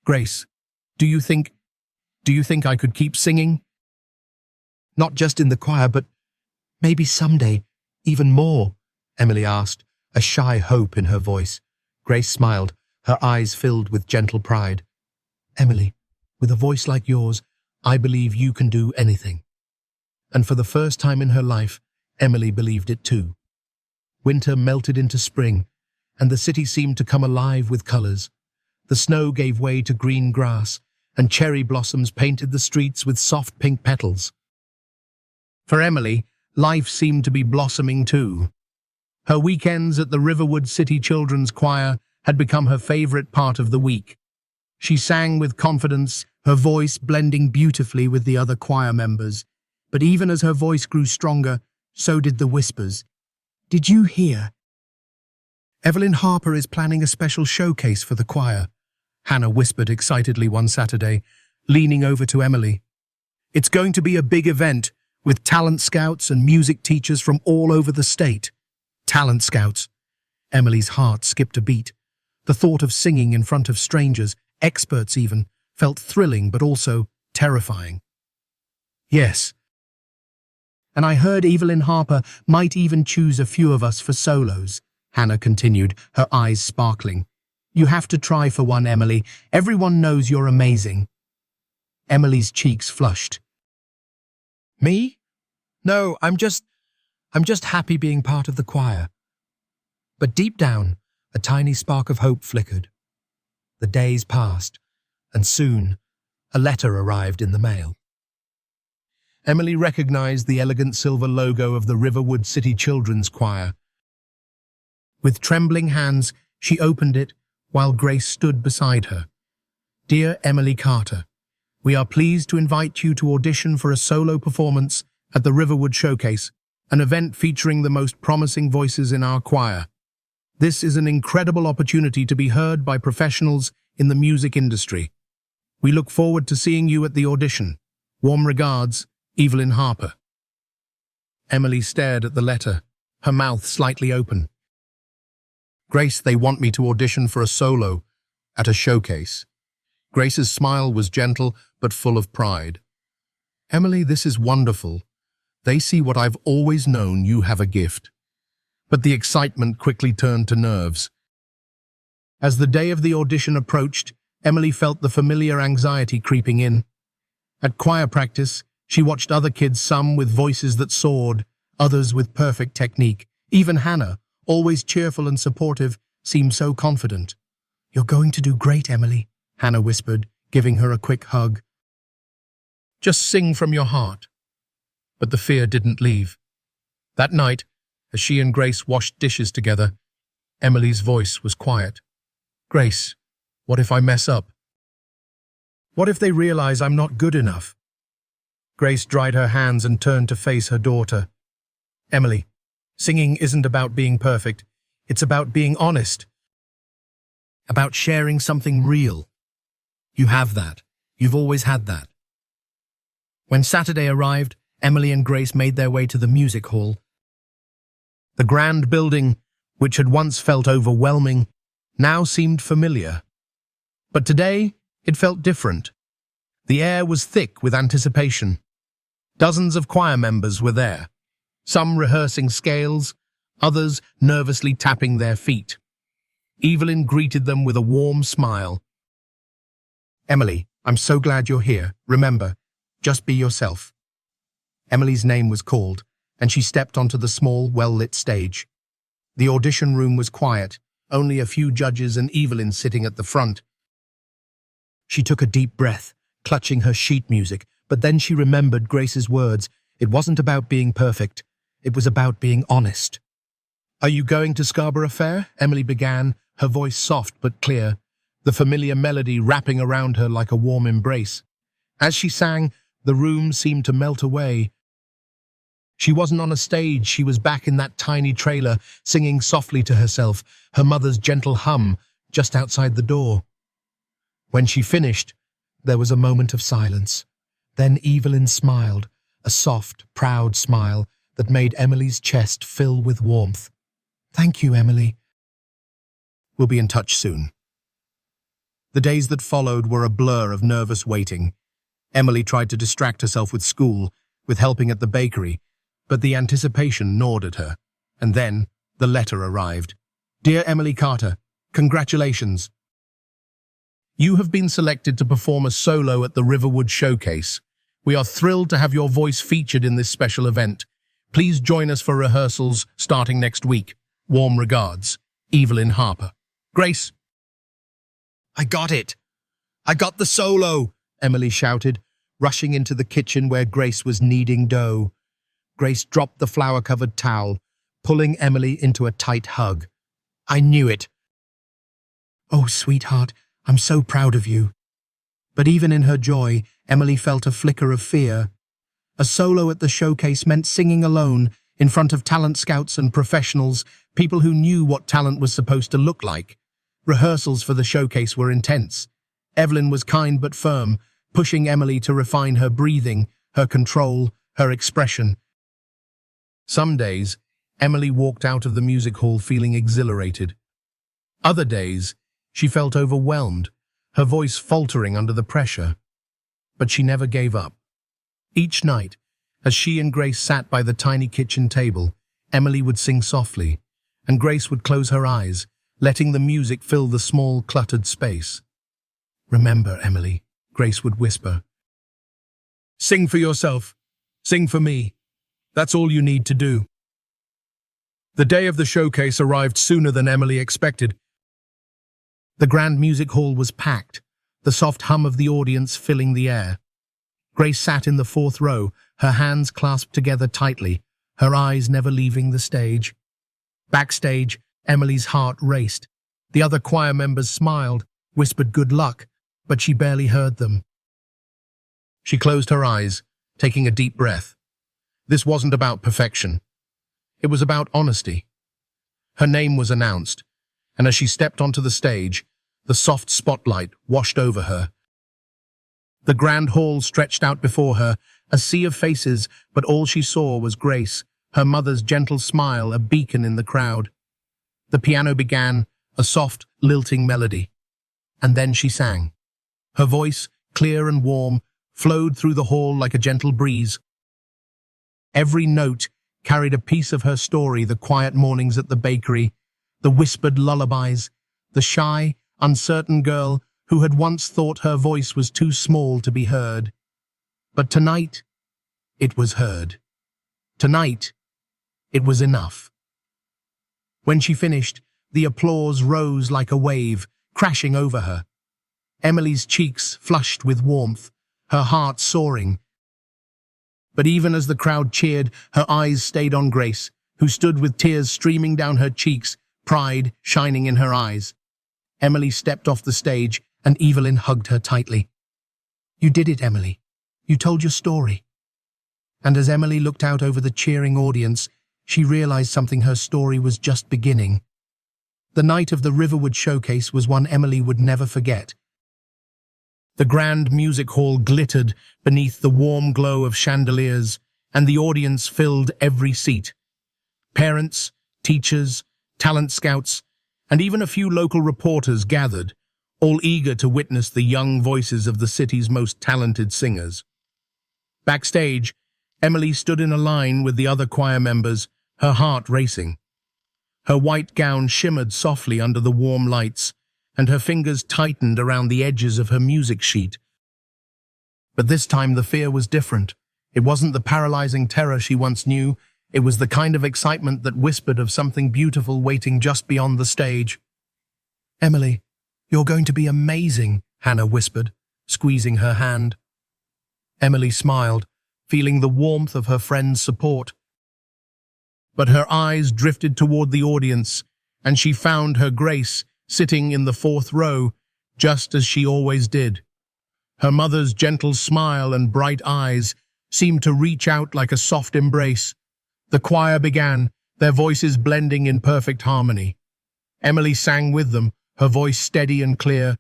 "Grace, do you think I could keep singing? Not just in the choir, but maybe someday, even more?" Emily asked, a shy hope in her voice. Grace smiled, her eyes filled with gentle pride. "Emily, with a voice like yours, I believe you can do anything." And for the first time in her life, Emily believed it too. Winter melted into spring, and the city seemed to come alive with colors. The snow gave way to green grass, and cherry blossoms painted the streets with soft pink petals. For Emily, life seemed to be blossoming too. Her weekends at the Riverwood City Children's Choir had become her favorite part of the week. She sang with confidence, her voice blending beautifully with the other choir members. But even as her voice grew stronger, so did the whispers. "Did you hear? Evelyn Harper is planning a special showcase for the choir," Hannah whispered excitedly one Saturday, leaning over to Emily. "It's going to be a big event, with talent scouts and music teachers from all over the state." Talent scouts. Emily's heart skipped a beat. The thought of singing in front of strangers, experts even, felt thrilling but also terrifying. "Yes. And I heard Evelyn Harper might even choose a few of us for solos," Hannah continued, her eyes sparkling. "You have to try for one, Emily. Everyone knows you're amazing." Emily's cheeks flushed. "Me? No, I'm just happy being part of the choir." But deep down, a tiny spark of hope flickered. The days passed, and soon a letter arrived in the mail. Emily recognized the elegant silver logo of the Riverwood City Children's Choir. With trembling hands, she opened it while Grace stood beside her. "Dear Emily Carter, we are pleased to invite you to audition for a solo performance at the Riverwood Showcase, an event featuring the most promising voices in our choir. This is an incredible opportunity to be heard by professionals in the music industry. We look forward to seeing you at the audition. Warm regards, Evelyn Harper." Emily stared at the letter, her mouth slightly open. "Grace, they want me to audition for a solo at a showcase." Grace's smile was gentle but full of pride. "Emily, this is wonderful. They see what I've always known, you have a gift." But the excitement quickly turned to nerves. As the day of the audition approached, Emily felt the familiar anxiety creeping in. At choir practice, she watched other kids, some with voices that soared, others with perfect technique. Even Hannah, always cheerful and supportive, seemed so confident. "You're going to do great, Emily," Hannah whispered, giving her a quick hug. "Just sing from your heart." But the fear didn't leave. That night, as she and Grace washed dishes together, Emily's voice was quiet. "Grace, what if I mess up? What if they realize I'm not good enough?" Grace dried her hands and turned to face her daughter. "Emily, singing isn't about being perfect. It's about being honest. About sharing something real. You have that. You've always had that." When Saturday arrived, Emily and Grace made their way to the music hall. The grand building, which had once felt overwhelming, now seemed familiar. But today, It felt different. The air was thick with anticipation. Dozens of choir members were there, some rehearsing scales, others nervously tapping their feet. Evelyn greeted them with a warm smile. "Emily, I'm so glad you're here. Remember, just be yourself." Emily's name was called, and she stepped onto the small, well-lit stage. The audition room was quiet, only a few judges and Evelyn sitting at the front. She took a deep breath, clutching her sheet music, but then she remembered Grace's words. It wasn't about being perfect. It was about being honest. "Are you going to Scarborough Fair?" Emily began, her voice soft but clear, the familiar melody wrapping around her like a warm embrace. As she sang, the room seemed to melt away. She wasn't on a stage, she was back in that tiny trailer, singing softly to herself, her mother's gentle hum just outside the door. When she finished, there was a moment of silence. Then Evelyn smiled, a soft, proud smile that made Emily's chest fill with warmth. "Thank you, Emily. We'll be in touch soon." The days that followed were a blur of nervous waiting. Emily tried to distract herself with school, with helping at the bakery, but the anticipation gnawed at her. And then the letter arrived. "Dear Emily Carter, congratulations. You have been selected to perform a solo at the Riverwood Showcase. We are thrilled to have your voice featured in this special event. Please join us for rehearsals starting next week. Warm regards, Evelyn Harper." "Grace." "I got it! I got the solo!" Emily shouted, rushing into the kitchen where Grace was kneading dough. Grace dropped the flour-covered towel, pulling Emily into a tight hug. "I knew it." "Oh, sweetheart, I'm so proud of you." But even in her joy, Emily felt a flicker of fear. A solo at the showcase meant singing alone, in front of talent scouts and professionals, people who knew what talent was supposed to look like. Rehearsals for the showcase were intense. Evelyn was kind but firm, pushing Emily to refine her breathing, her control, her expression. Some days, Emily walked out of the music hall feeling exhilarated. Other days, she felt overwhelmed, her voice faltering under the pressure. But she never gave up. Each night, as she and Grace sat by the tiny kitchen table, Emily would sing softly, and Grace would close her eyes, letting the music fill the small, cluttered space. "Remember, Emily," Grace would whisper. "Sing for yourself. Sing for me. That's all you need to do." The day of the showcase arrived sooner than Emily expected. The grand music hall was packed, the soft hum of the audience filling the air. Grace sat in the fourth row, her hands clasped together tightly, her eyes never leaving the stage. Backstage, Emily's heart raced. The other choir members smiled, whispered good luck, but she barely heard them. She closed her eyes, taking a deep breath. This wasn't about perfection. It was about honesty. Her name was announced, and as she stepped onto the stage, the soft spotlight washed over her. The grand hall stretched out before her, a sea of faces, but all she saw was Grace, her mother's gentle smile a beacon in the crowd. The piano began, a soft, lilting melody. And then she sang. Her voice, clear and warm, flowed through the hall like a gentle breeze. Every note carried a piece of her story, the quiet mornings at the bakery, the whispered lullabies, the shy, uncertain girl who had once thought her voice was too small to be heard. But tonight, it was heard. Tonight, it was enough. When she finished, the applause rose like a wave, crashing over her. Emily's cheeks flushed with warmth, her heart soaring. But even as the crowd cheered, her eyes stayed on Grace, who stood with tears streaming down her cheeks, pride shining in her eyes. Emily stepped off the stage, and Evelyn hugged her tightly. "You did it, Emily. You told your story." And as Emily looked out over the cheering audience, she realized something: her story was just beginning. The night of the Riverwood Showcase was one Emily would never forget. The grand music hall glittered beneath the warm glow of chandeliers, and the audience filled every seat. Parents, teachers, talent scouts, and even a few local reporters gathered, all eager to witness the young voices of the city's most talented singers. Backstage, Emily stood in a line with the other choir members, her heart racing. Her white gown shimmered softly under the warm lights, and her fingers tightened around the edges of her music sheet. But this time the fear was different. It wasn't the paralyzing terror she once knew. It was the kind of excitement that whispered of something beautiful waiting just beyond the stage. "Emily, you're going to be amazing," Hannah whispered, squeezing her hand. Emily smiled, feeling the warmth of her friend's support. But her eyes drifted toward the audience, and she found her Grace sitting in the fourth row, just as she always did. Her mother's gentle smile and bright eyes seemed to reach out like a soft embrace. The choir began, their voices blending in perfect harmony. Emily sang with them, her voice steady and clear.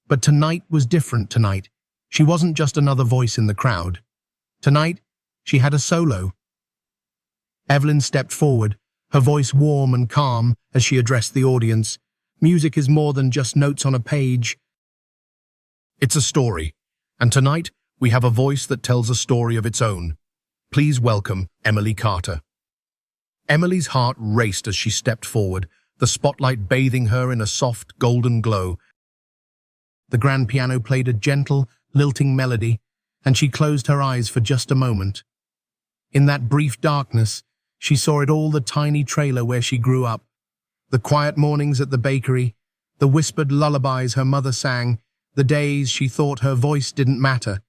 But tonight was different tonight. She wasn't just another voice in the crowd. Tonight, she had a solo. Evelyn stepped forward, her voice warm and calm as she addressed the audience. Music is more than just notes on a page. It's a story, and tonight we have a voice that tells a story of its own. Please welcome Emily Carter. Emily's heart raced as she stepped forward, the spotlight bathing her in a soft, golden glow. The grand piano played a gentle, lilting melody, and she closed her eyes for just a moment. In that brief darkness, she saw it all, the tiny trailer where she grew up, the quiet mornings at the bakery, the whispered lullabies her mother sang, the days she thought her voice didn't matter.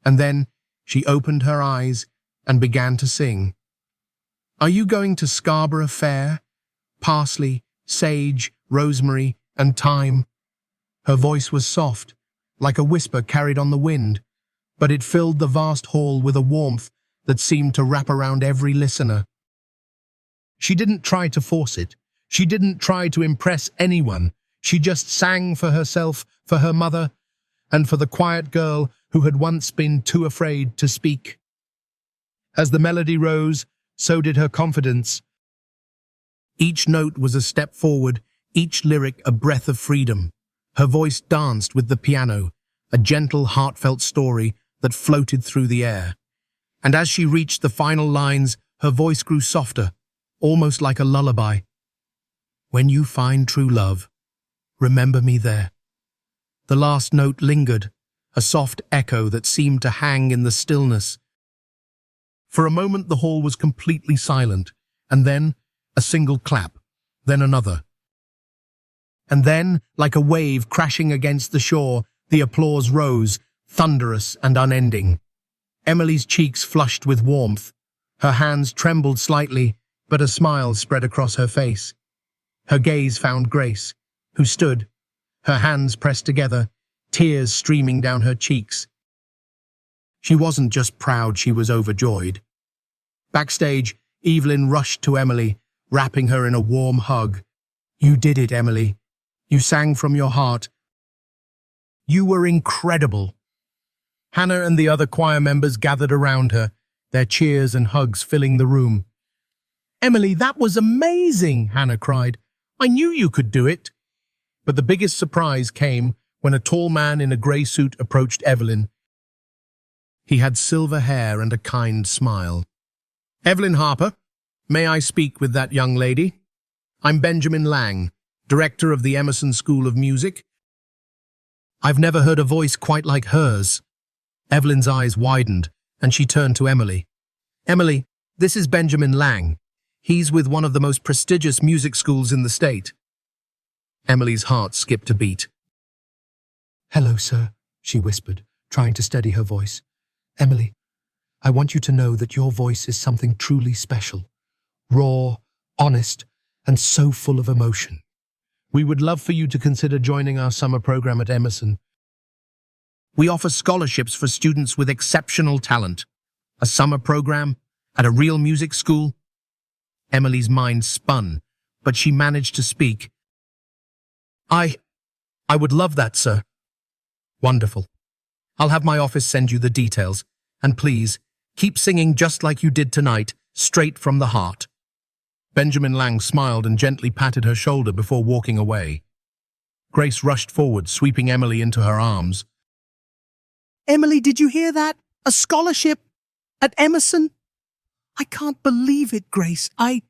And then she opened her eyes and began to sing. "Are you going to Scarborough Fair? Parsley, sage, rosemary, and thyme." Her voice was soft, like a whisper carried on the wind, but it filled the vast hall with a warmth that seemed to wrap around every listener. She didn't try to force it. She didn't try to impress anyone. She just sang for herself, for her mother, and for the quiet girl who had once been too afraid to speak. As the melody rose, so did her confidence. Each note was a step forward, each lyric a breath of freedom. Her voice danced with the piano, a gentle, heartfelt story that floated through the air. And as she reached the final lines, her voice grew softer, almost like a lullaby. "When you find true love, remember me there." The last note lingered, a soft echo that seemed to hang in the stillness. For a moment the hall was completely silent, and then a single clap, then another. And then, like a wave crashing against the shore, the applause rose, thunderous and unending. Emily's cheeks flushed with warmth. Her hands trembled slightly, but a smile spread across her face. Her gaze found Grace, who stood, her hands pressed together, tears streaming down her cheeks. She wasn't just proud, she was overjoyed. Backstage, Evelyn rushed to Emily, wrapping her in a warm hug. "You did it, Emily. You sang from your heart. You were incredible." Hannah and the other choir members gathered around her, their cheers and hugs filling the room. "Emily, that was amazing," Hannah cried. "I knew you could do it." But the biggest surprise came when a tall man in a grey suit approached Evelyn. He had silver hair and a kind smile. "Evelyn Harper, may I speak with that young lady? I'm Benjamin Lang, director of the Emerson School of Music." "I've never heard a voice quite like hers." Evelyn's eyes widened, and she turned to Emily. "Emily, this is Benjamin Lang. He's with one of the most prestigious music schools in the state." Emily's heart skipped a beat. "Hello, sir," she whispered, trying to steady her voice. "Emily, I want you to know that your voice is something truly special. Raw, honest, and so full of emotion. We would love for you to consider joining our summer program at Emerson. We offer scholarships for students with exceptional talent. A summer program at a real music school?" Emily's mind spun, but she managed to speak. I would love that, sir." "Wonderful. I'll have my office send you the details. And please, keep singing just like you did tonight, straight from the heart." Benjamin Lang smiled and gently patted her shoulder before walking away. Grace rushed forward, sweeping Emily into her arms. Emily, did you hear that? A scholarship at Emerson? I can't believe it, Grace. I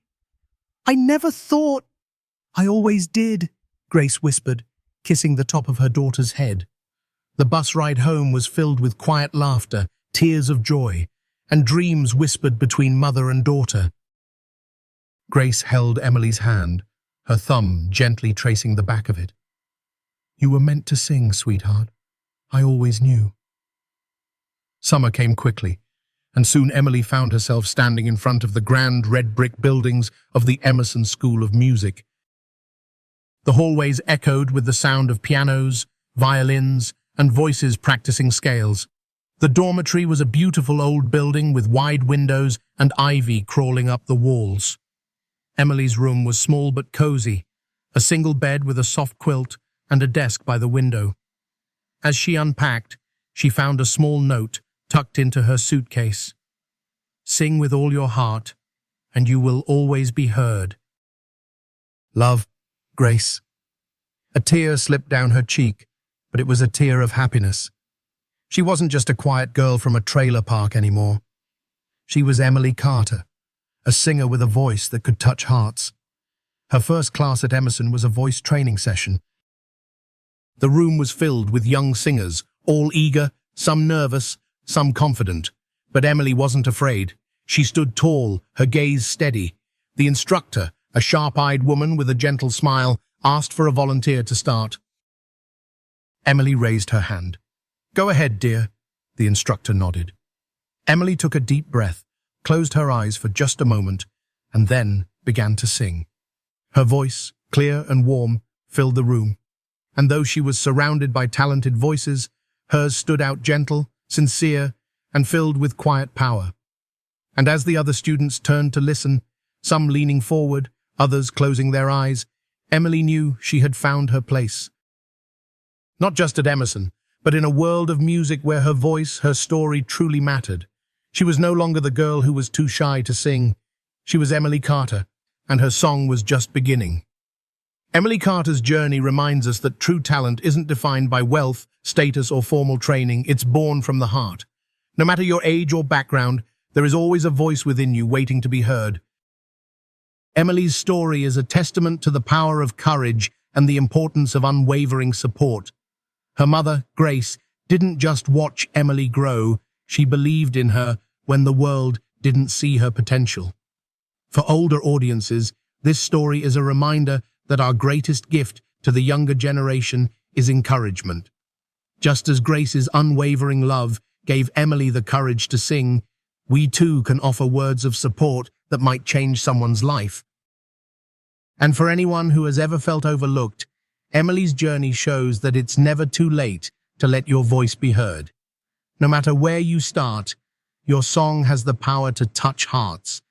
never thought. I always did, Grace whispered, kissing the top of her daughter's head. The bus ride home was filled with quiet laughter, tears of joy, and dreams whispered between mother and daughter. Grace held Emily's hand, her thumb gently tracing the back of it. You were meant to sing, sweetheart. I always knew. Summer came quickly, and soon Emily found herself standing in front of the grand red brick buildings of the Emerson School of Music. The hallways echoed with the sound of pianos, violins, and voices practicing scales. The dormitory was a beautiful old building with wide windows and ivy crawling up the walls. Emily's room was small but cozy, a single bed with a soft quilt and a desk by the window. As she unpacked, she found a small note tucked into her suitcase. Sing with all your heart, and you will always be heard. Love, Grace. A tear slipped down her cheek, but it was a tear of happiness. She wasn't just a quiet girl from a trailer park anymore. She was Emily Carter, a singer with a voice that could touch hearts. Her first class at Emerson was a voice training session. The room was filled with young singers, all eager, some nervous, some confident. But Emily wasn't afraid. She stood tall, her gaze steady. The instructor, a sharp-eyed woman with a gentle smile, asked for a volunteer to start. Emily raised her hand. Go ahead, dear, the instructor nodded. Emily took a deep breath, closed her eyes for just a moment, and then began to sing. Her voice, clear and warm, filled the room. And though she was surrounded by talented voices, hers stood out gentle, sincere, and filled with quiet power. And as the other students turned to listen, some leaning forward, others closing their eyes, Emily knew she had found her place. Not just at Emerson, but in a world of music where her voice, her story truly mattered. She was no longer the girl who was too shy to sing. She was Emily Carter, and her song was just beginning. Emily Carter's journey reminds us that true talent isn't defined by wealth, status, or formal training. It's born from the heart. No matter your age or background, there is always a voice within you waiting to be heard. Emily's story is a testament to the power of courage and the importance of unwavering support. Her mother, Grace, didn't just watch Emily grow, she believed in her when the world didn't see her potential. For older audiences, this story is a reminder that our greatest gift to the younger generation is encouragement. Just as Grace's unwavering love gave Emily the courage to sing, we too can offer words of support that might change someone's life. And for anyone who has ever felt overlooked, Emily's journey shows that it's never too late to let your voice be heard. No matter where you start, your song has the power to touch hearts,